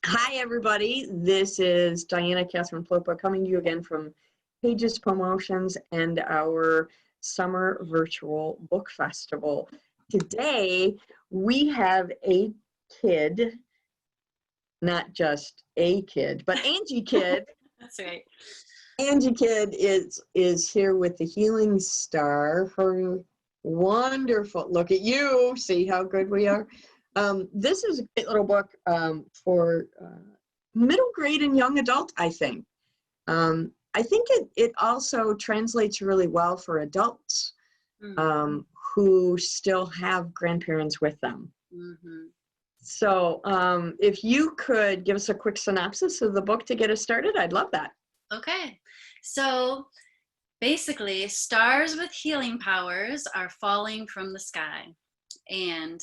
Hi, everybody. This is Diana Catherine Plopa coming to you again from Pages Promotions and our summer virtual book festival. Today, we have a kid, not just a kid, but Angie Kidd. That's right. Angie Kidd is here with the Healing Star. Her wonderful, look at you, see how good we are. This is a great little book for middle grade and young adult, I think. I think it also translates really well for adults who still have grandparents with them. Mm-hmm. So if you could give us a quick synopsis of the book to get us started, I'd love that. Okay. So basically, stars with healing powers are falling from the sky. And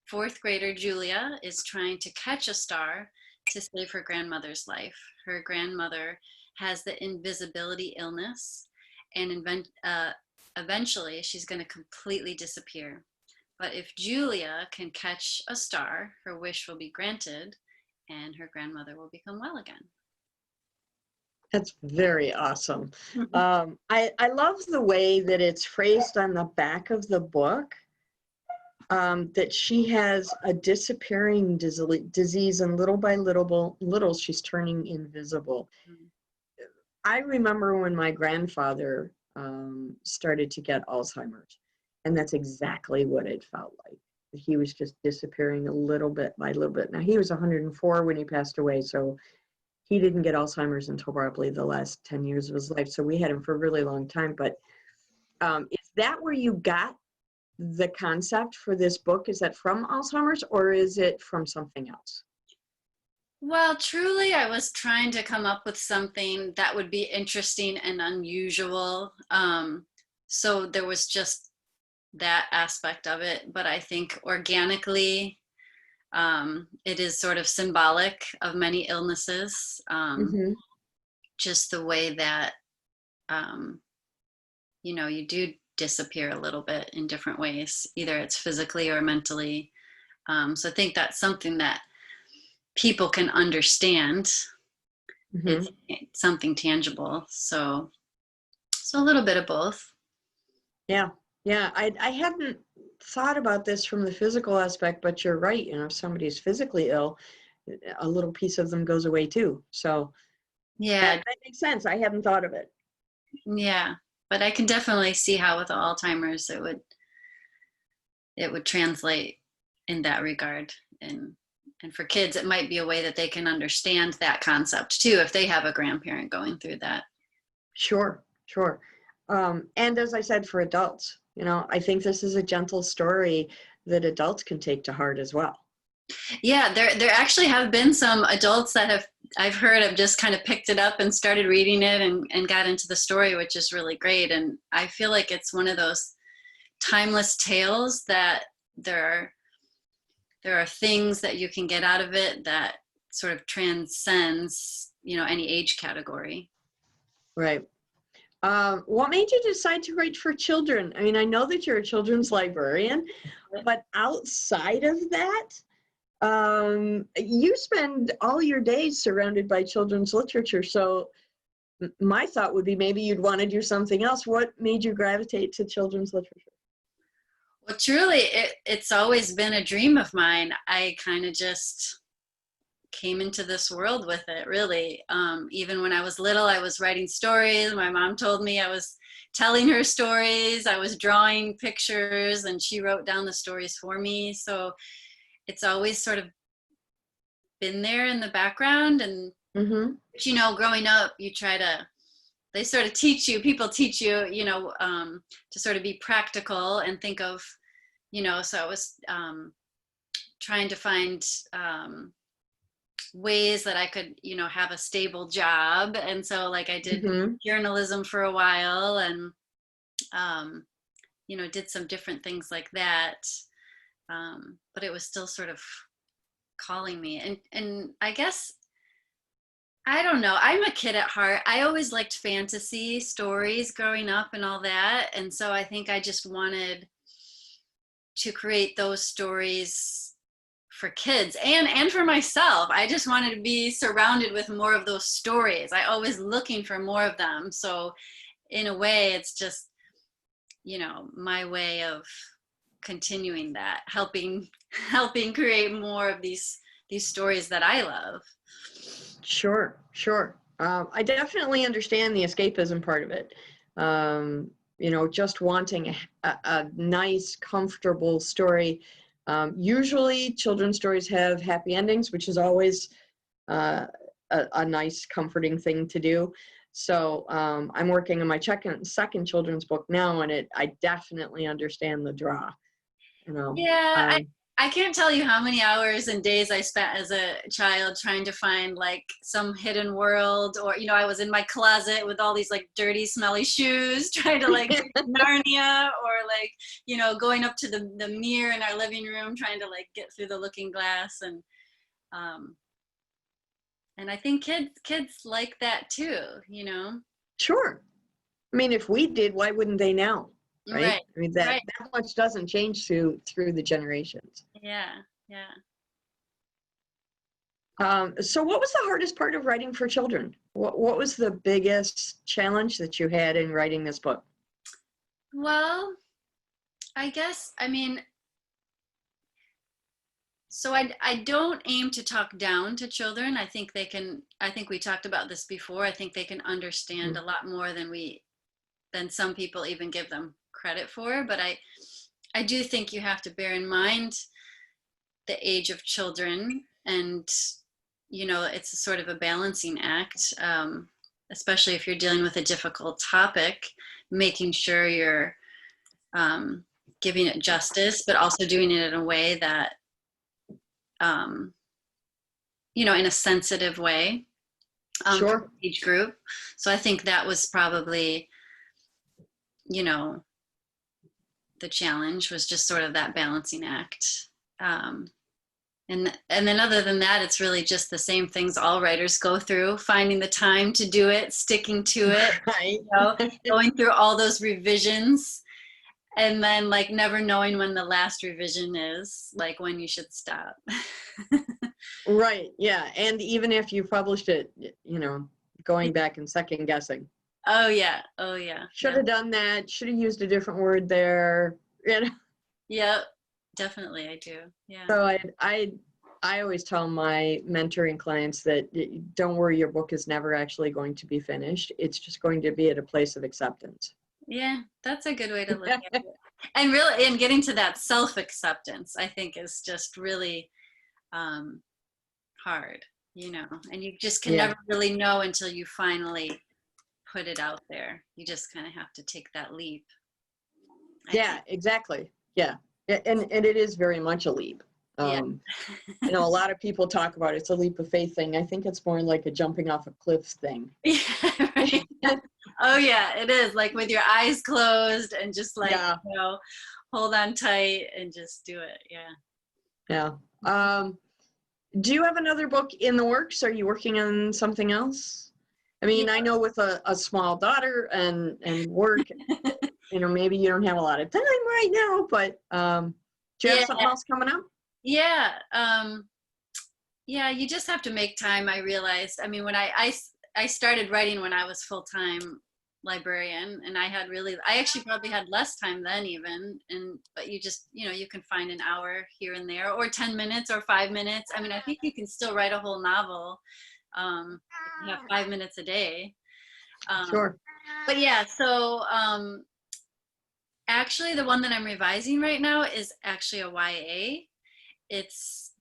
fourth grader Julia is trying to catch a star to save her grandmother's life. Her grandmother has the invisibility illness, and eventually she's going to completely disappear. But if Julia can catch a star, her wish will be granted and her grandmother will become well again. That's very awesome. I love the way that it's phrased on the back of the book, that she has a disappearing disease, and little by little she's turning invisible. I remember when my grandfather started to get Alzheimer's, and that's exactly what it felt like. He was just disappearing a little bit by little bit. Now, he was 104 when he passed away, so he didn't get Alzheimer's until probably the last 10 years of his life. So we had him for a really long time. But is that where you got the concept for this book? Is that from Alzheimer's, or is it from something else? Well, truly, I was trying to come up with something that would be interesting and unusual. So there was just that aspect of it. But I think organically, it is sort of symbolic of many illnesses. Just the way that, you do disappear a little bit in different ways, either it's physically or mentally. So I think that's something that people can understand. It's something tangible. So a little bit of both. Yeah. I hadn't thought about this from the physical aspect, but you're right. If somebody's physically ill, a little piece of them goes away too. So yeah, that makes sense. I hadn't thought of it. Yeah, but I can definitely see how with Alzheimer's it would translate in that regard. And for kids, it might be a way that they can understand that concept too, if they have a grandparent going through that. Sure. And as I said, for adults, I think this is a gentle story that adults can take to heart as well. Yeah, there actually have been some adults that I've heard have just kind of picked it up and started reading it and got into the story, which is really great. And I feel like it's one of those timeless tales that there are things that you can get out of it that sort of transcends, any age category. Right. What made you decide to write for children? I mean, I know that you're a children's librarian, but outside of that, you spend all your days surrounded by children's literature. So my thought would be maybe you'd want to do something else. What made you gravitate to children's literature? Well, truly, it's always been a dream of mine. I kind of just came into this world with it, really. Even when I was little, I was writing stories. My mom told me I was telling her stories. I was drawing pictures, and she wrote down the stories for me. So it's always sort of been there in the background. And, growing up, they sort of people teach you, to sort of be practical and think of, so I was trying to find ways that I could, have a stable job. And so like I did journalism for a while and, did some different things like that. But it was still sort of calling me. And I guess, I don't know, I'm a kid at heart. I always liked fantasy stories growing up and all that. And so I think I just wanted to create those stories for kids and for myself. I just wanted to be surrounded with more of those stories. I always looking for more of them. So in a way, it's just, you know, my way of continuing that, helping create more of these stories that I love. Sure, sure. I definitely understand the escapism part of it. You know, just wanting a nice, comfortable story. Usually children's stories have happy endings, which is always a nice, comforting thing to do. So I'm working on my second children's book now, and I definitely understand the draw. You know, Yeah, I can't tell you how many hours and days I spent as a child trying to find like some hidden world, or, you know, I was in my closet with all these like dirty, smelly shoes trying to like Narnia, or like, you know, going up to the mirror in our living room trying to like get through the looking glass. And I think kids like that too, you know? Sure. I mean, if we did, why wouldn't they now? Right? Right, I mean, that right. much doesn't change through the generations. Yeah, yeah. So what was the hardest part of writing for children? What was the biggest challenge that you had in writing this book? Well, I guess, I mean, so I don't aim to talk down to children. I think we talked about this before. I think they can understand a lot more than some people even give them credit for. But I do think you have to bear in mind the age of children, and, you know, it's a sort of a balancing act, especially if you're dealing with a difficult topic, making sure you're giving it justice, but also doing it in a way that, you know, in a sensitive way, Sure. for each group. So I think that was probably, you know, the challenge was just sort of that balancing act. And then other than that, it's really just the same things all writers go through: finding the time to do it, sticking to it, Right. you know, going through all those revisions, and then like never knowing when the last revision is, like when you should stop. Right. Yeah. And even if you published it, you know, going back and second guessing. Oh yeah. Oh yeah. Should have done that. Should have used a different word there. You know? Yep. Definitely, I do. Yeah. So I always tell my mentoring clients that don't worry, your book is never actually going to be finished. It's just going to be at a place of acceptance. Yeah, that's a good way to look at it. And really, and getting to that self-acceptance, I think, is just really hard, you know, and you just can never really know until you finally put it out there. You just kind of have to take that leap. Yeah, exactly. Yeah. And it is very much a leap. You know, a lot of people talk about it's a leap of faith thing. I think it's more like a jumping off a cliff thing. Yeah, right. Oh yeah, it is, like with your eyes closed and just like, you know, hold on tight and just do it. Yeah. Do you have another book in the works? Are you working on something else? I mean, I know with a small daughter and work, you know, maybe you don't have a lot of time right now, but do you have something else coming up? Yeah. Yeah, you just have to make time, I realized. I mean, when I started writing when I was full-time librarian, and I actually probably had less time then even, but you just, you know, you can find an hour here and there, or 10 minutes or 5 minutes. I mean, I think you can still write a whole novel if you have 5 minutes a day. Sure. But yeah, so actually the one that I'm revising right now is actually a YA. It's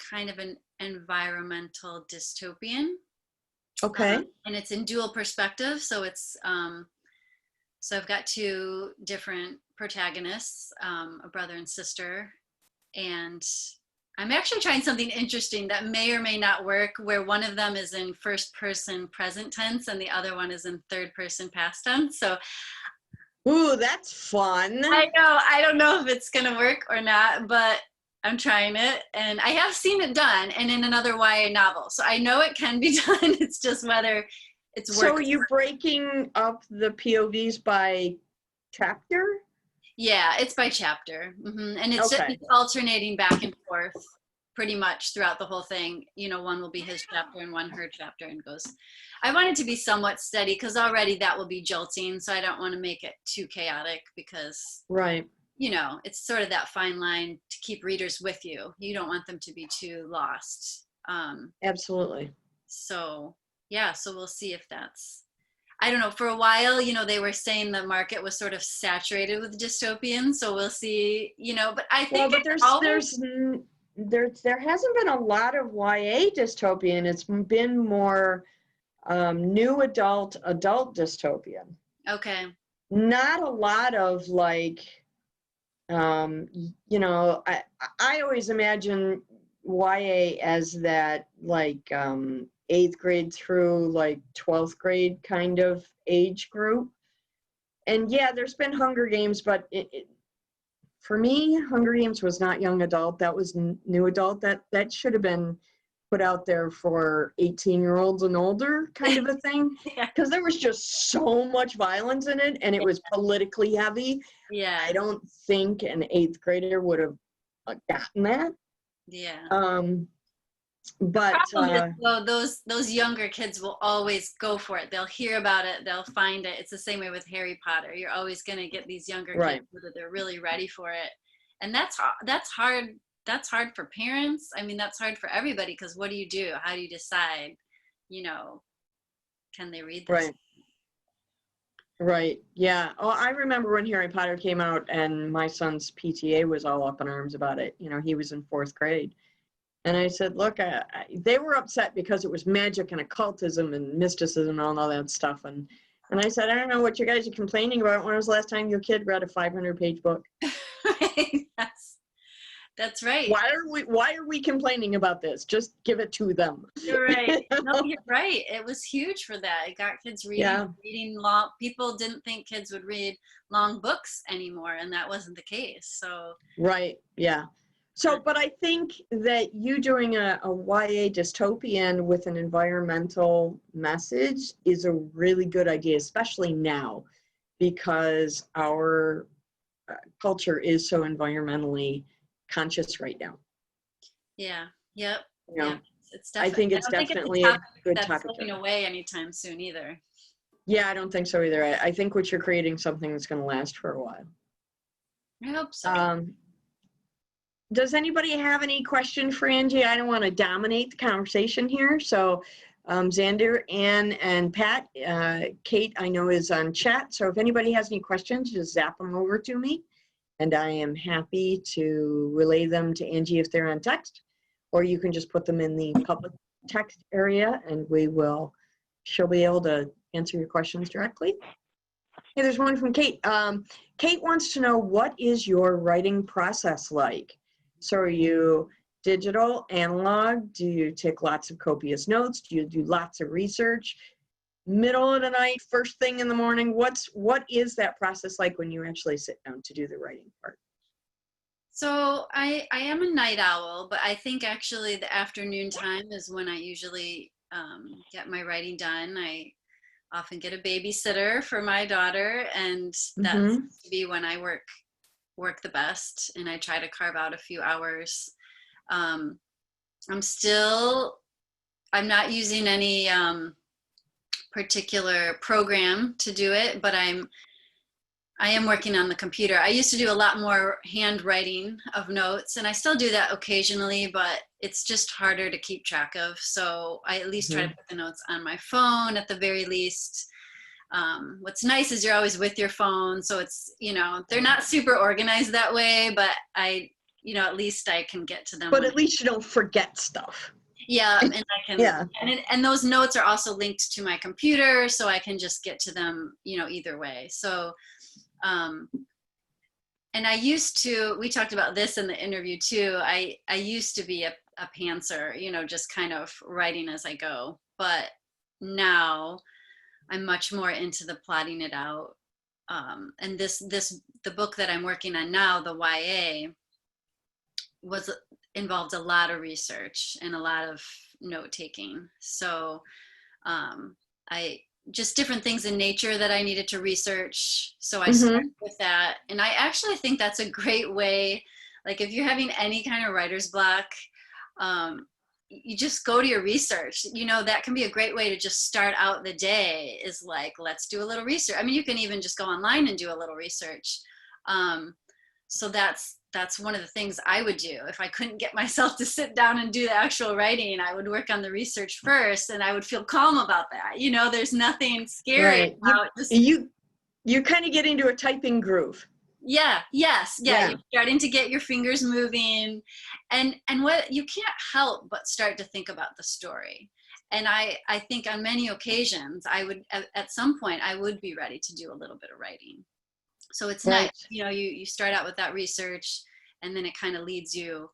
kind of an environmental dystopian. Okay. And it's in dual perspective. So it's, so I've got two different protagonists, a brother and sister. And I'm actually trying something interesting that may or may not work, where one of them is in first person present tense and the other one is in third person past tense. So ooh, that's fun. I know, I don't know if it's going to work or not, but I'm trying it, and I have seen it done, and in another YA novel. So I know it can be done. It's just whether it's working. So are you breaking up the POVs by chapter? Yeah, it's by chapter. And Okay. it's alternating back and forth pretty much throughout the whole thing. You know, one will be his chapter and one her chapter, and goes. I want it to be somewhat steady because already that will be jolting. So I don't want to make it too chaotic because, Right. you know, it's sort of that fine line to keep readers with you. You don't want them to be too lost. Absolutely. So yeah, so we'll see if that's, I don't know, for a while, you know, they were saying the market was sort of saturated with dystopian. So we'll see, you know, but I Well, think but it's always, there hasn't been a lot of YA dystopian. It's been more new adult dystopian. okay. Not a lot of like, you know, I always imagine YA as that like 8th grade through like 12th grade kind of age group. And yeah, there's been Hunger Games, but for me, Hunger Games was not young adult. That was new adult. That should have been put out there for 18-year-olds and older kind of a thing. Yeah. Because there was just so much violence in it, and it was politically heavy. Yeah. I don't think an 8th grader would have gotten that. Yeah. But Problem is, though, those younger kids will always go for it. They'll hear about it. They'll find it. It's the same way with Harry Potter. You're always going to get these younger right, kids that they're really ready for it, and that's hard. That's hard for parents. I mean, that's hard for everybody because what do you do? How do you decide? You know, can they read this? right, right. Yeah. Oh, I remember when Harry Potter came out, and my son's PTA was all up in arms about it. You know, he was in 4th grade. And I said, look, they were upset because it was magic and occultism and mysticism and all that stuff. And I said, I don't know what you guys are complaining about. When was the last time your kid read a 500-page book? Right. That's right. Why are we complaining about this? Just give it to them. You're right. You No, know? you're right. It was huge for that. It got kids reading, Yeah. reading long. People didn't think kids would read long books anymore, and that wasn't the case. So, Right. Yeah. So, but I think that you doing a YA dystopian with an environmental message is a really good idea, especially now, because our culture is so environmentally conscious right now. yeah, yep, You know, yeah. It's I definitely. think I it's don't think it's definitely a a topic good that's topic. slipping away anytime soon either. Yeah, I don't think so either. I think what you're creating something that's going to last for a while. I hope so. Does anybody have any questions for Angie? I don't want to dominate the conversation here. So Xander, Ann, and Pat, Kate, I know is on chat. So if anybody has any questions, just zap them over to me. And I am happy to relay them to Angie if they're on text. Or you can just put them in the public text area and she'll be able to answer your questions directly. Hey, there's one from Kate. Kate wants to know, what is your writing process like? So are you digital, analog? Do you take lots of copious notes? Do you do lots of research? Middle of the night, first thing in the morning? What is that process like when you actually sit down to do the writing part? So I am a night owl, but I think actually the afternoon time is when I usually get my writing done. I often get a babysitter for my daughter, and that's to be when I work the best, and I try to carve out a few hours. I'm not using any particular program to do it, but I am working on the computer. I used to do a lot more handwriting of notes, and I still do that occasionally, but it's just harder to keep track of. So I at least try to put the notes on my phone at the very least. What's nice is you're always with your phone, so it's, you know, they're not super organized that way, but at least I can get to them. But at least you don't forget stuff. Yeah, and I can. Yeah. And those notes are also linked to my computer, so I can just get to them, either way. So, and I used to. We talked about this in the interview too. I used to be a pantser, just kind of writing as I go, but now I'm much more into the plotting it out. And the book that I'm working on now, the YA, involved a lot of research and a lot of note taking. So I just different things in nature that I needed to research. So I Mm-hmm. started with that. And I actually think that's a great way, like if you're having any kind of writer's block, you just go to your research. You know, that can be a great way to just start out the day, is like, let's do a little research. I mean, you can even just go online and do a little research. So that's one of the things I would do. If I couldn't get myself to sit down and do the actual writing, I would work on the research first, and I would feel calm about that. You know, there's nothing scary about just, you kind of get into a typing groove. yeah, yes, yeah. Yeah. You're starting to get your fingers moving, and what you can't help but start to think about the story. And I think on many occasions I would at some point I would be ready to do a little bit of writing. So it's Right. nice, you know, you start out with that research, and then it kind of leads you.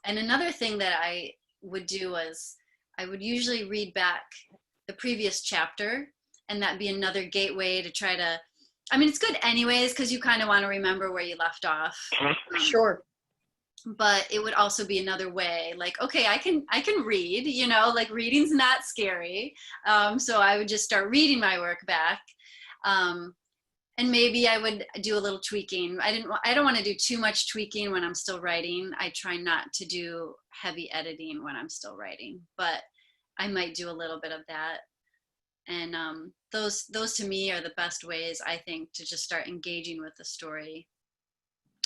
And another thing that I would do was I would usually read back the previous chapter, and that'd be another gateway to try to, I mean, it's good anyways, because you kind of want to remember where you left off. Sure. But it would also be another way, like, okay, I can read, you know, like reading's not scary. So I would just start reading my work back. And maybe I would do a little tweaking. I don't want to do too much tweaking when I'm still writing. I try not to do heavy editing when I'm still writing, but I might do a little bit of that. And those to me are the best ways, I think, to just start engaging with the story.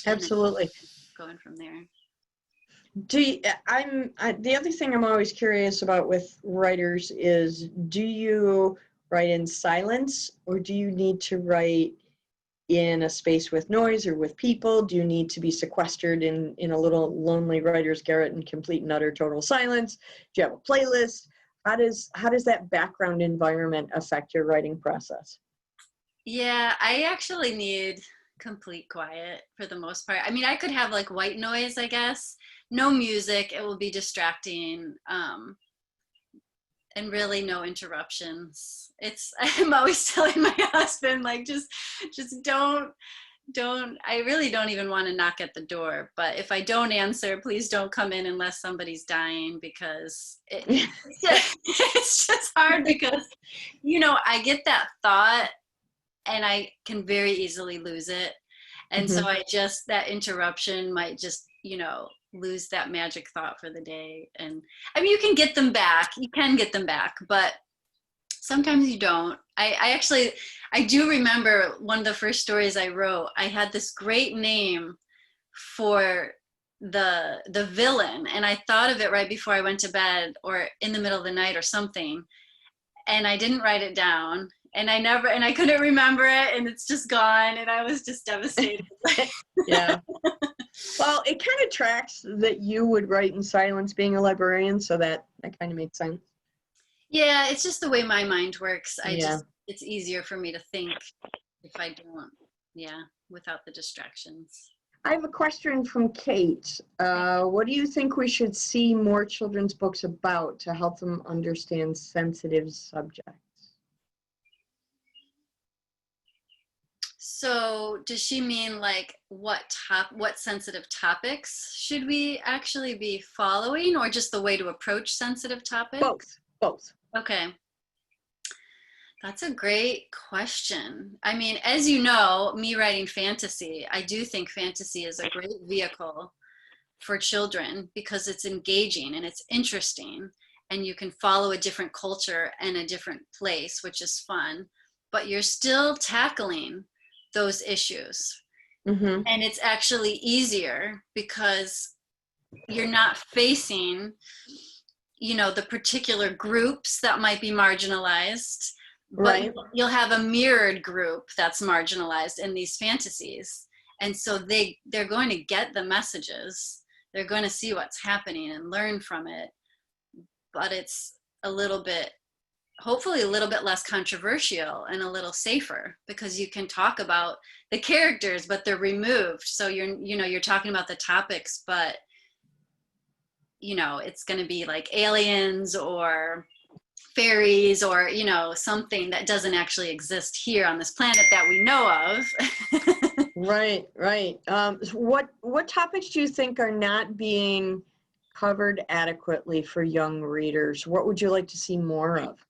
Absolutely. Going from there. The other thing I'm always curious about with writers is, do you write in silence, or do you need to write in a space with noise or with people? Do you need to be sequestered in a little lonely writer's garret in complete and utter total silence? Do you have a playlist? How does that background environment affect your writing process? Yeah, I actually need complete quiet for the most part. I mean, I could have like white noise, I guess. No music, it will be distracting. And really no interruptions. I'm always telling my husband, like, just don't, I really don't even want to knock at the door. But if I don't answer, please don't come in unless somebody's dying, because it's just hard, because, you know, I get that thought and I can very easily lose it. And so that interruption might just, you know, lose that magic thought for the day. And I mean, you can get them back, but sometimes you don't. I do remember one of the first stories I wrote, I had this great name for the villain, and I thought of it right before I went to bed or in the middle of the night or something, and I didn't write it down, and I couldn't remember it, and it's just gone, and I was just devastated. Yeah. Well, it kind of tracks that you would write in silence being a librarian, so that kind of makes sense. Yeah, it's just the way my mind works. Yeah. It's easier for me to think if I don't, without the distractions. I have a question from Kate. What do you think we should see more children's books about to help them understand sensitive subjects? So does she mean like what sensitive topics should we actually be following, or just the way to approach sensitive topics? Both. Okay. That's a great question. I mean, as you know, me writing fantasy, I do think fantasy is a great vehicle for children because it's engaging and it's interesting, and you can follow a different culture and a different place, which is fun, but you're still tackling those issues. And it's actually easier because you're not facing, you know, the particular groups that might be marginalized, but you'll have a mirrored group that's marginalized in these fantasies. And so they're going to get the messages, they're going to see what's happening and learn from it, but it's hopefully a little bit less controversial and a little safer, because you can talk about the characters, but they're removed. So you're talking about the topics, but you know, it's going to be like aliens or fairies or, you know, something that doesn't actually exist here on this planet that we know of. Right. What topics do you think are not being covered adequately for young readers? What would you like to see more of?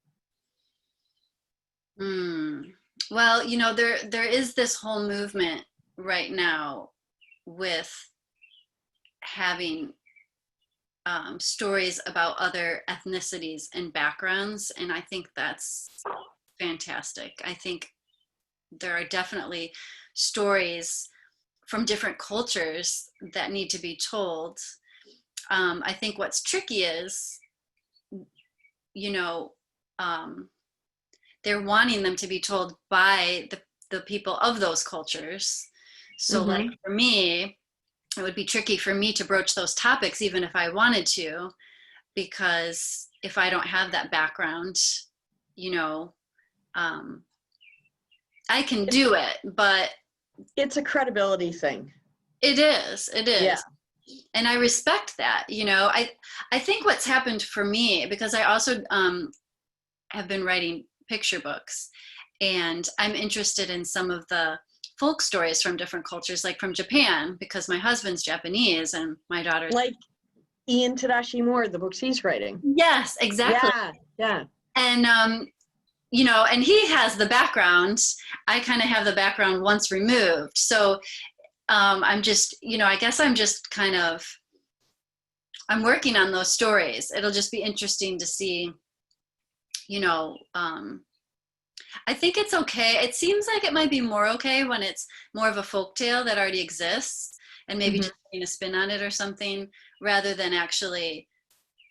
Mm. Well, you know, there is this whole movement right now with having stories about other ethnicities and backgrounds, and I think that's fantastic. I think there are definitely stories from different cultures that need to be told. I think what's tricky is, you know, um, they're wanting them to be told by the people of those cultures. So, like Mm-hmm. for me, it would be tricky for me to broach those topics even if I wanted to, because if I don't have that background, you know, um, I can do it, but It's a credibility thing. it Yeah. is. And I respect that, you know. I think what's happened for me, because I also have been writing picture books, and I'm interested in some of the folk stories from different cultures, like from Japan, because my husband's Japanese and my daughter's. Like Ian Tadashi Moore, the books he's writing. Yes, exactly. Yeah, yeah. And you know, and he has the background. I kind of have the background once removed. So I'm just, you know, I guess I'm just kind of, I'm working on those stories. It'll just be interesting to see, you know, I think it's okay. It seems like it might be more okay when it's more of a folk tale that already exists and maybe Mm-hmm. just putting a spin on it or something, rather than actually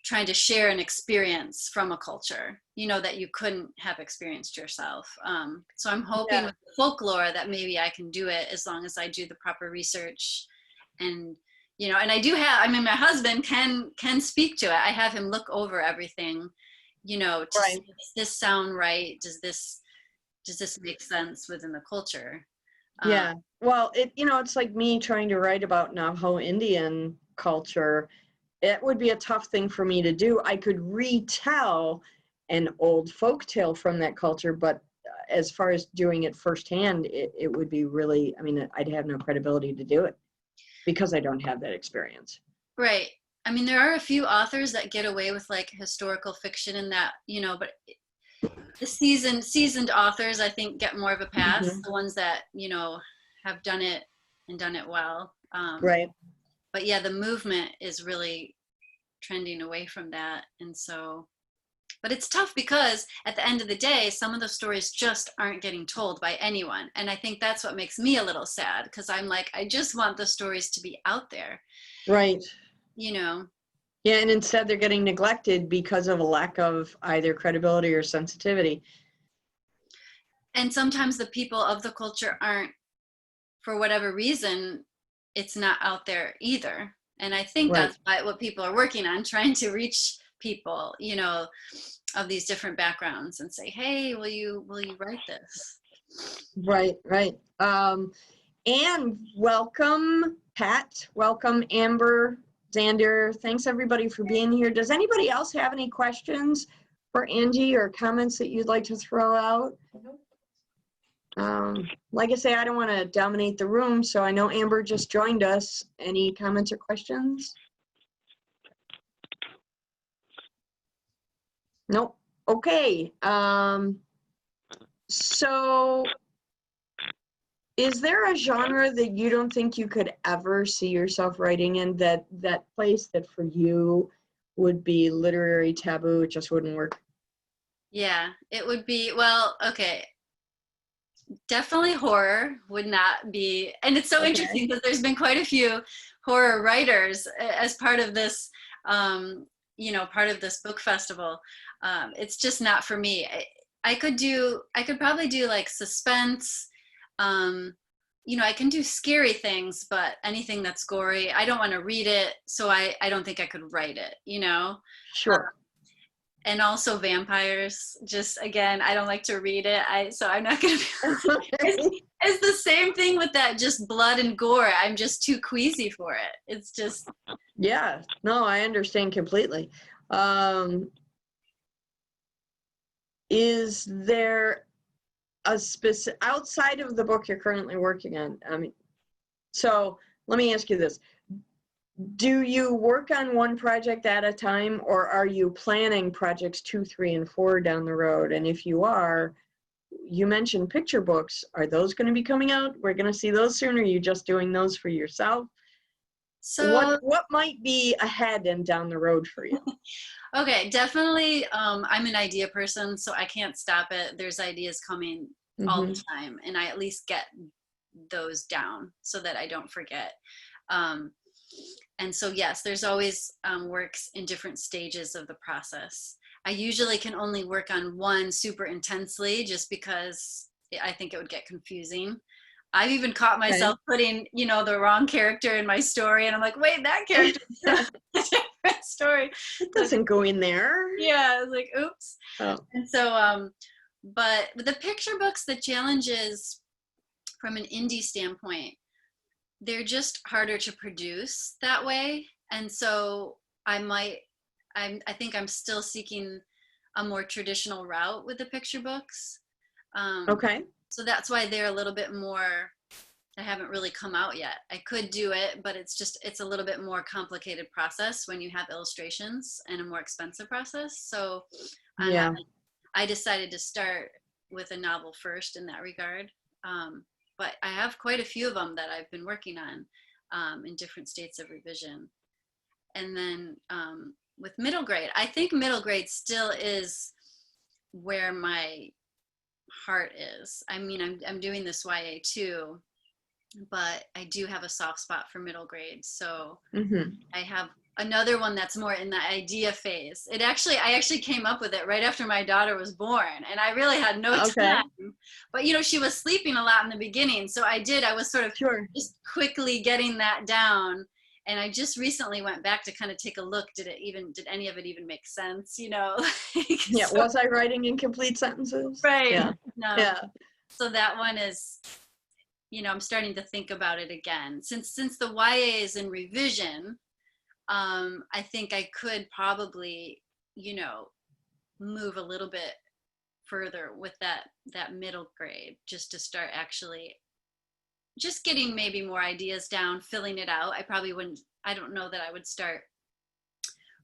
trying to share an experience from a culture, you know, that you couldn't have experienced yourself. So I'm hoping Yeah. with folklore that maybe I can do it as long as I do the proper research. And you know, and I do have, I mean, my husband can speak to it. I have him look over everything, you know, to see, Right. does this sound right? Does this make sense within the culture? Um, Yeah. Well, it's like me trying to write about Navajo Indian culture. It would be a tough thing for me to do. I could retell an old folk tale from that culture, but as far as doing it firsthand, it would be really, I mean, I'd have no credibility to do it because I don't have that experience. right. I mean, there are a few authors that get away with like historical fiction and that, you know, but the seasoned authors I think get more of a pass, Hmm. the ones that, you know, have done it and done it well. Right. But yeah, the movement is really trending away from that. And so, but it's tough because at the end of the day, some of the stories just aren't getting told by anyone. And I think that's what makes me a little sad, because I'm like, I just want the stories to be out there, Right. you know. Yeah, and instead they're getting neglected because of a lack of either credibility or sensitivity. And sometimes the people of the culture aren't, for whatever reason, it's not out there either. And I think Right. that's what people are working on, trying to reach people, you know, of these different backgrounds and say, hey, will you write this? Right, right. And welcome, Pat. Welcome, Amber, Xander. Thanks everybody for being here. Does anybody else have any questions for Angie or comments that you'd like to throw out? Like I say, I don't want to dominate the room, so I know Amber just joined us. Any comments or questions? Nope. Okay. So is there a genre that you don't think you could ever see yourself writing in, that place that for you would be literary taboo, it just wouldn't work? Yeah, it would be, well, okay, definitely horror would not be, and it's so Okay. interesting because there's been quite a few horror writers as part of this, you know, part of this book festival. It's just not for me. I could probably do like suspense. um, you know, I can do scary things, but anything that's gory, I don't want to read it, so I don't think I could write it, you know. Sure. And also vampires, just again, I don't like to read it, so I'm not gonna be Okay. it's the same thing with that, just blood and gore. I'm just too queasy for it. It's just, Yeah, no, I understand completely. Is there a specific, outside of the book you're currently working on? I mean, so let me ask you this. Do you work on one project at a time, or are you planning projects 2, 3, and 4 down the road? And if you are, you mentioned picture books. Are those going to be coming out? We're going to see those soon, or are you just doing those for yourself? So, What might be ahead and down the road for you? okay, definitely. I'm an idea person, so I can't stop it. There's ideas coming all Mm-hmm. the time, and I at least get those down so that I don't forget. Um, and so, yes, there's always works in different stages of the process. I usually can only work on one super intensely just because I think it would get confusing. I've even caught Okay. myself putting, the wrong character in my story, and I'm like, wait, that character is a different story. It So doesn't go in there. yeah, I was like, oops. Oh, And so, but with the picture books, the challenge is from an indie standpoint, they're just harder to produce that way. And so I think I'm still seeking a more traditional route with the picture books. okay. So that's why they're a little bit more, I haven't really come out yet. I could do it, but it's a little bit more complicated process when you have illustrations and a more expensive process. So Yeah. I decided to start with a novel first in that regard. But I have quite a few of them that I've been working on in different states of revision. And then with middle grade, I think middle grade still is where my heart is. I mean, I'm doing this YA too, but I do have a soft spot for middle grade. So Mm-hmm. I have another one that's more in the idea phase. I actually came up with it right after my daughter was born, and I really had no Okay. time. But she was sleeping a lot in the beginning, so I was sort of Sure. just quickly getting that down. And I just recently went back to kind of take a look. Did any of it even make sense? Yeah. So, Was I writing incomplete sentences? right. Yeah. No. Yeah. So that one is, I'm starting to think about it again. Since the YA is in revision, I think I could probably, move a little bit further with that middle grade, just to start actually just getting maybe more ideas down, filling it out. I don't know that I would start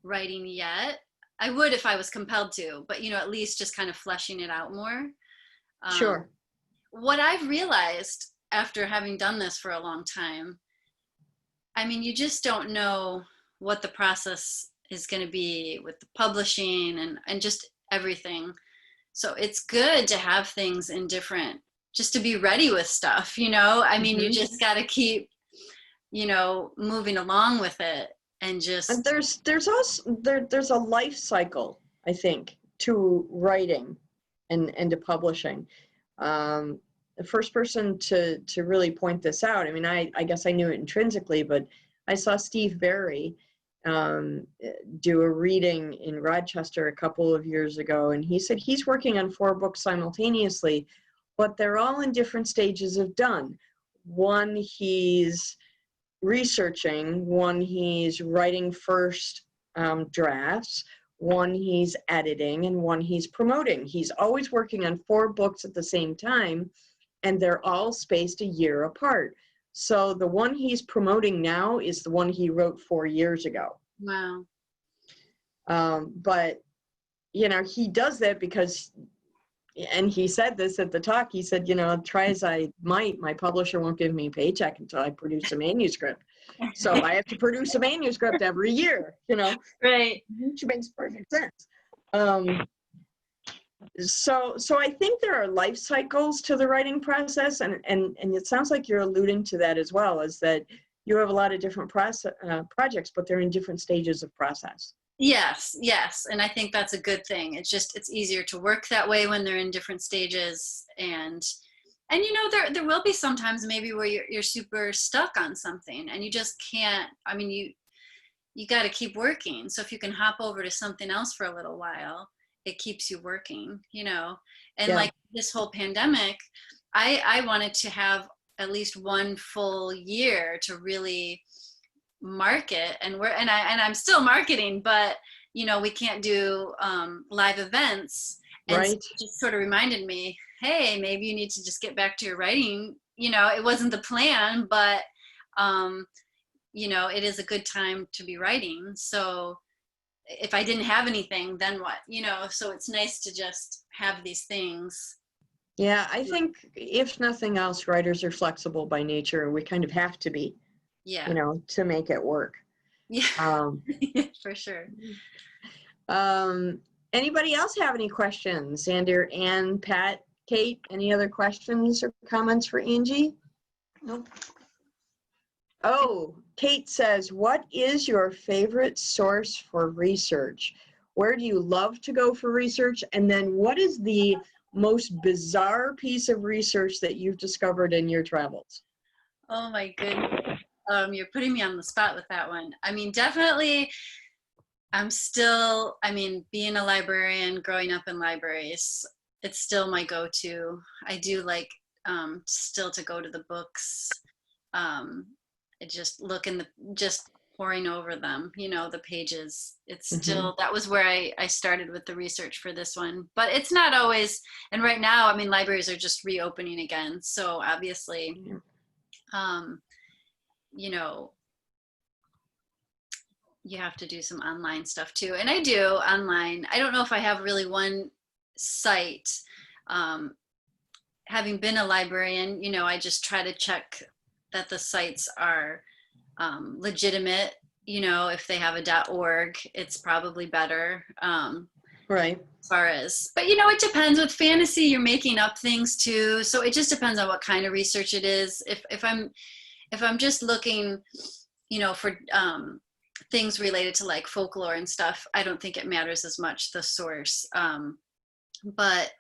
writing yet. I would if I was compelled to, but at least just kind of fleshing it out more. Sure. What I've realized after having done this for a long time, I mean, you just don't know what the process is going to be with the publishing and just everything. So it's good to have things in different, just to be ready with stuff, I mean, you just got to keep, moving along with it and just. And there's a life cycle, I think, to writing and to publishing. The first person to really point this out, I mean, I guess I knew it intrinsically, but I saw Steve Barry do a reading in Rochester a couple of years ago, and he said he's working on 4 books simultaneously, but they're all in different stages of done. One he's researching, one he's writing first drafts, one he's editing, and one he's promoting. He's always working on 4 books at the same time, and they're all spaced a year apart. So the one he's promoting now is the one he wrote 4 years ago. Wow. But, he does that because, and he said this at the talk, he said, try as I might, my publisher won't give me a paycheck until I produce a manuscript. So I have to produce a manuscript every year, Right. which makes perfect sense. So I think there are life cycles to the writing process, and it sounds like you're alluding to that as well, is that you have a lot of different projects, but they're in different stages of process. Yes. And I think that's a good thing. It's easier to work that way when they're in different stages. And there will be sometimes maybe where you're super stuck on something and you just can't, I mean, you got to keep working. So if you can hop over to something else for a little while, it keeps you working, and like this whole pandemic, I wanted to have at least one full year to really market, and I'm still marketing, but we can't do live events, and Right. so it just sort of reminded me, hey, maybe you need to just get back to your writing. It wasn't the plan, but it is a good time to be writing. So if I didn't have anything, then what? So it's nice to just have these things Yeah, I think if nothing else, writers are flexible by nature, and we kind of have to be, Yeah. to make it work. Yeah. Um, For sure. Anybody else have any questions? Xander, Ann, Pat, Kate, any other questions or comments for Angie? Nope. Oh, Kate says, what is your favorite source for research? Where do you love to go for research? And then what is the most bizarre piece of research that you've discovered in your travels? Oh my goodness. You're putting me on the spot with that one. I mean, definitely, being a librarian, growing up in libraries, it's still my go-to. I do like still to go to the books. I just look just poring over them, the pages. It's still, that was where I started with the research for this one. But it's not always, and right now, libraries are just reopening again. So obviously, you know, you have to do some online stuff too. And I do online. I don't know if I have really one site. Having been a librarian, I just try to check that the sites are legitimate. If they have a .org, it's probably better. Right. As far as, but it depends. With fantasy, you're making up things too. So it just depends on what kind of research it is. If I'm just looking, for things related to like folklore and stuff, I don't think it matters as much the source. But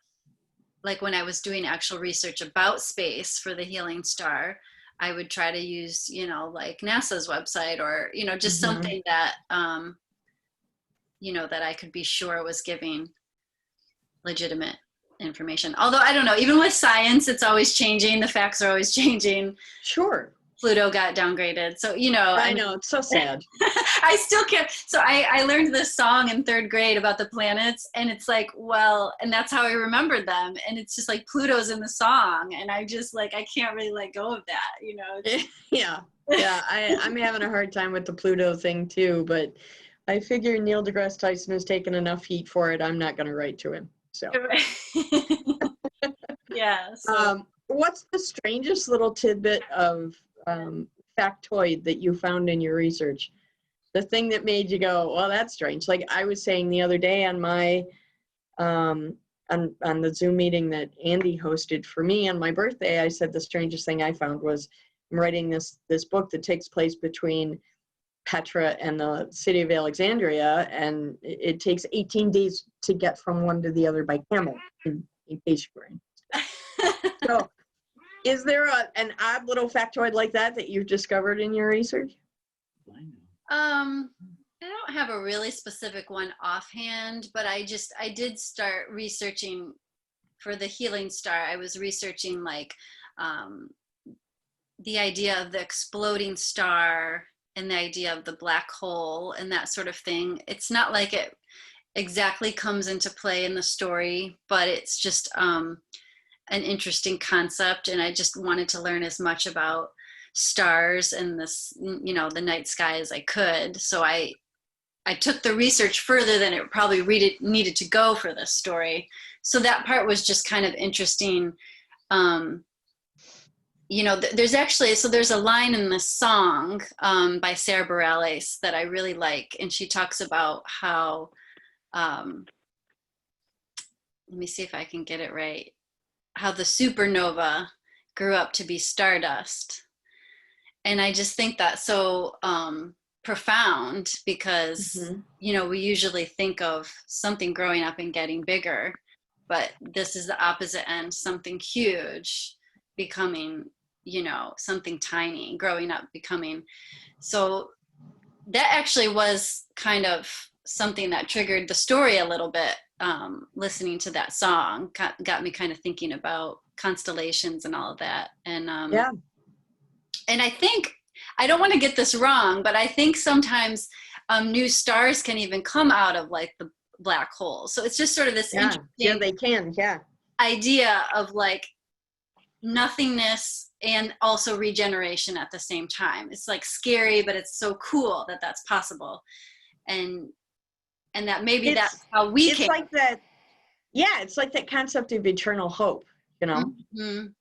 like when I was doing actual research about space for the Healing Star, I would try to use, like NASA's website or, just something that, that I could be sure was giving legitimate information. Although I don't know, even with science, it's always changing. The facts are always changing. Sure. Pluto got downgraded. So, I know, it's so sad. I still can't. So I learned this song in 3rd grade about the planets, and it's like, well, and that's how I remembered them. And it's just like Pluto's in the song. And I just like, I can't really let go of that, Yeah. I'm having a hard time with the Pluto thing too, but I figure Neil deGrasse Tyson has taken enough heat for it. I'm not going to write to him. So, yeah. So. What's the strangest little tidbit of factoid that you found in your research? The thing that made you go, well, that's strange. Like I was saying the other day on my on the Zoom meeting that Andy hosted for me on my birthday, I said the strangest thing I found was I'm writing this book that takes place between Petra and the city of Alexandria, and it takes 18 days to get from one to the other by camel, in case you're interested. So is there an odd little factoid like that you've discovered in your research? I don't have a really specific one offhand, but I did start researching for the Healing Star. I was researching like the idea of the exploding star and the idea of the black hole and that sort of thing. It's not like it exactly comes into play in the story, but it's just an interesting concept. And I just wanted to learn as much about stars and this, the night sky as I could. So I took the research further than it probably needed to go for this story. So that part was just kind of interesting. There's a line in this song by Sarah Bareilles that I really like. And she talks about how, let me see if I can get it right, how the supernova grew up to be stardust. And I just think that's so profound because, we usually think of something growing up and getting bigger, but this is the opposite end, something huge becoming, something tiny, growing up, becoming. So that actually was kind of something that triggered the story a little bit. Listening to that song got me kind of thinking about constellations and all of that. And and I think, I don't want to get this wrong, but I think sometimes new stars can even come out of like the black hole. So it's just sort of this interesting they can, idea of like nothingness and also regeneration at the same time. It's like scary, but it's so cool that that's possible. And that maybe that's how we it's can. Like that. Yeah, it's like that concept of eternal hope. you know. Mhm.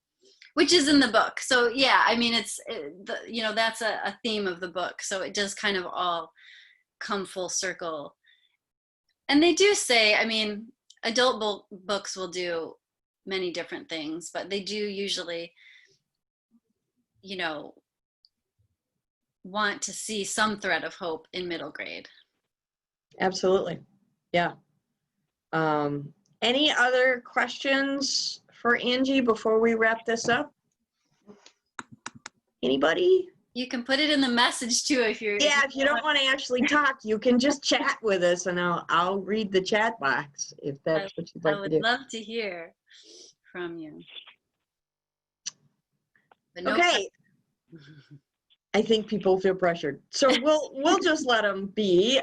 Which is in the book. So yeah, I mean, that's a theme of the book. So it does kind of all come full circle. And they do say, I mean, adult books will do many different things, but they do usually, you know, want to see some thread of hope in middle grade. Absolutely. Yeah. Any other questions for Angie before we wrap this up? Anybody? You can put it in the message too if you're. Yeah, if you don't want to actually talk, you can just chat with us, and I'll read the chat box if that's what you'd like I to do. would love to hear from you. But no Okay. I think people feel pressured, so we'll just let them be.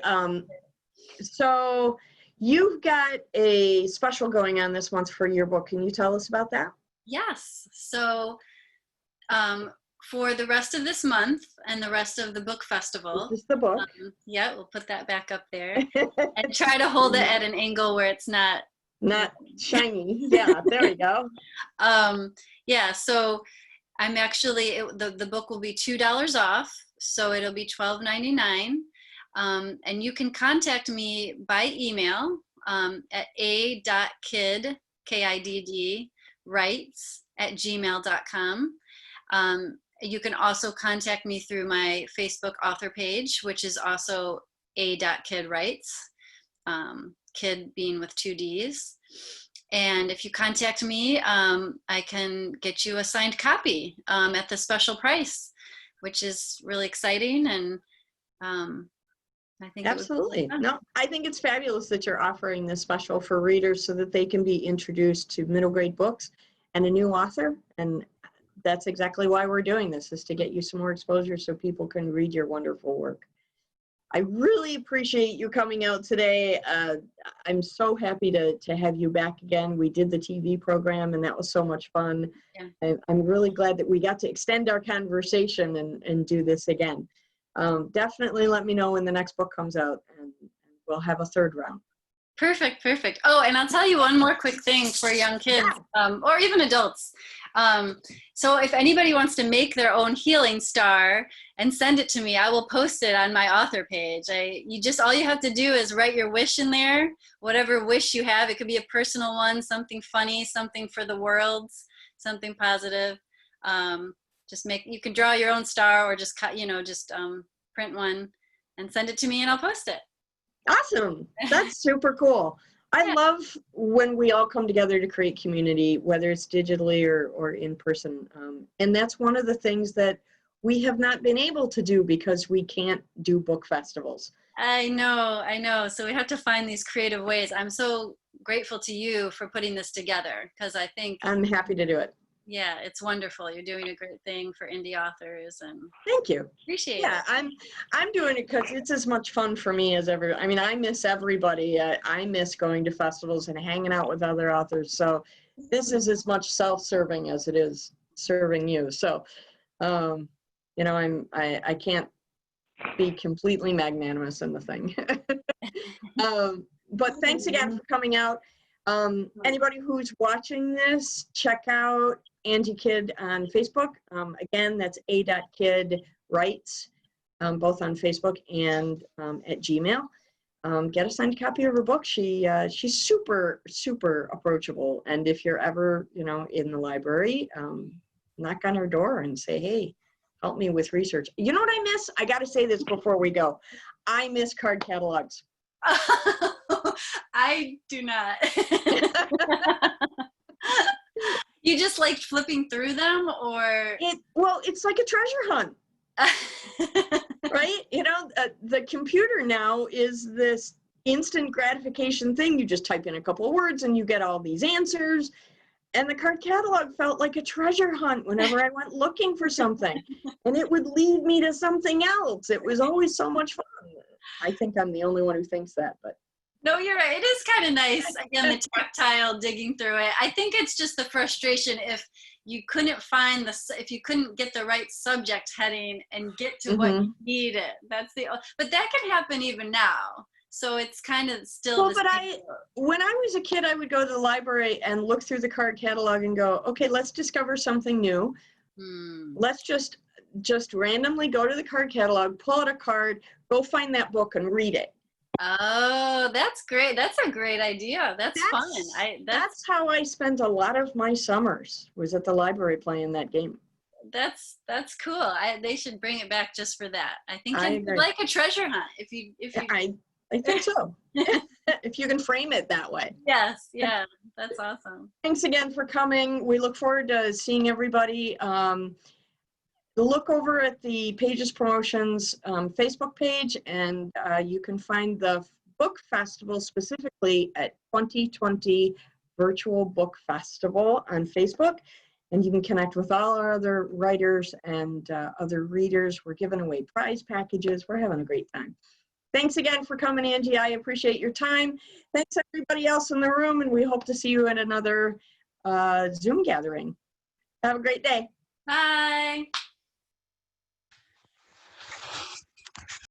So you've got a special going on this month for your book. Can you tell us about that? Yes. So for the rest of this month and the rest of the book festival, This is the book. Yeah, we'll put that back up there and try to hold it at an angle where it's not shiny. Yeah, there we go. Yeah, so I'm actually, the book will be $2 off, so it'll be $12.99. And you can contact me by email at a.kidd, Kidd, writes@gmail.com. You can also contact me through my Facebook author page, which is also a.kidd writes, Kidd being with 2 Ds. And if you contact me, I can get you a signed copy at the special price, which is really exciting. And I think absolutely. No, I think it's fabulous that you're offering this special for readers so that they can be introduced to middle grade books and a new author. And that's exactly why we're doing this, is to get you some more exposure so people can read your wonderful work. I really appreciate you coming out today. I'm so happy to have you back again. We did the TV program and that was so much fun. Yeah. I'm really glad that we got to extend our conversation and do this again. Definitely let me know when the next book comes out and we'll have a third round. Perfect. Oh, and I'll tell you one more quick thing for young kids, or even adults. So if anybody wants to make their own healing star and send it to me, I will post it on my author page. All you have to do is write your wish in there, whatever wish you have. It could be a personal one, something funny, something for the world, something positive. You can draw your own star or just print one and send it to me and I'll post it. Awesome. That's super cool. I love when we all come together to create community, whether it's digitally or in person. And that's one of the things that we have not been able to do because we can't do book festivals. I know. So we have to find these creative ways. I'm so grateful to you for putting this together because I think I'm happy to do it. Yeah, it's wonderful. You're doing a great thing for indie authors, and thank you. Appreciate it. Yeah, I'm doing it because it's as much fun for me as everyone. I mean, I miss everybody. I miss going to festivals and hanging out with other authors. So this is as much self-serving as it is serving you. So, I can't be completely magnanimous in the thing. But thanks again for coming out. Anybody who's watching this, check out Angie Kidd on Facebook. Again, that's a.kidd writes, both on Facebook and at Gmail. Get a signed copy of her book. She's super, super approachable. And if you're ever, in the library, knock on her door and say, hey, help me with research. You know what I miss? I got to say this before we go. I miss card catalogs. I do not. You just like flipping through them, or? It's like a treasure hunt. Right? The computer now is this instant gratification thing. You just type in a couple of words and you get all these answers. And the card catalog felt like a treasure hunt whenever I went looking for something. And it would lead me to something else. It was always so much fun. I think I'm the only one who thinks that, but. No, you're right. It is kind of nice. Again, the tactile digging through it. I think it's just the frustration if you couldn't if you couldn't get the right subject heading and get to what you needed. But that can happen even now. So it's kind of still Well, the but same. when I was a kid, I would go to the library and look through the card catalog and go, okay, let's discover something new. Let's just randomly go to the card catalog, pull out a card, go find that book and read it. Oh, that's great. That's a great idea. That's fun. That's how I spent a lot of my summers, was at the library playing that game. That's cool. They should bring it back just for that. I think I it's agree. like a treasure hunt. If you I think so. If you can frame it that way. Yes, yeah, that's awesome. Thanks again for coming. We look forward to seeing everybody. Look over at the Pages Promotions Facebook page, and you can find the book festival specifically at 2020 Virtual Book Festival on Facebook. And you can connect with all our other writers and other readers. We're giving away prize packages. We're having a great time. Thanks again for coming, Angie. I appreciate your time. Thanks everybody else in the room, and we hope to see you at another Zoom gathering. Have a great day. Bye.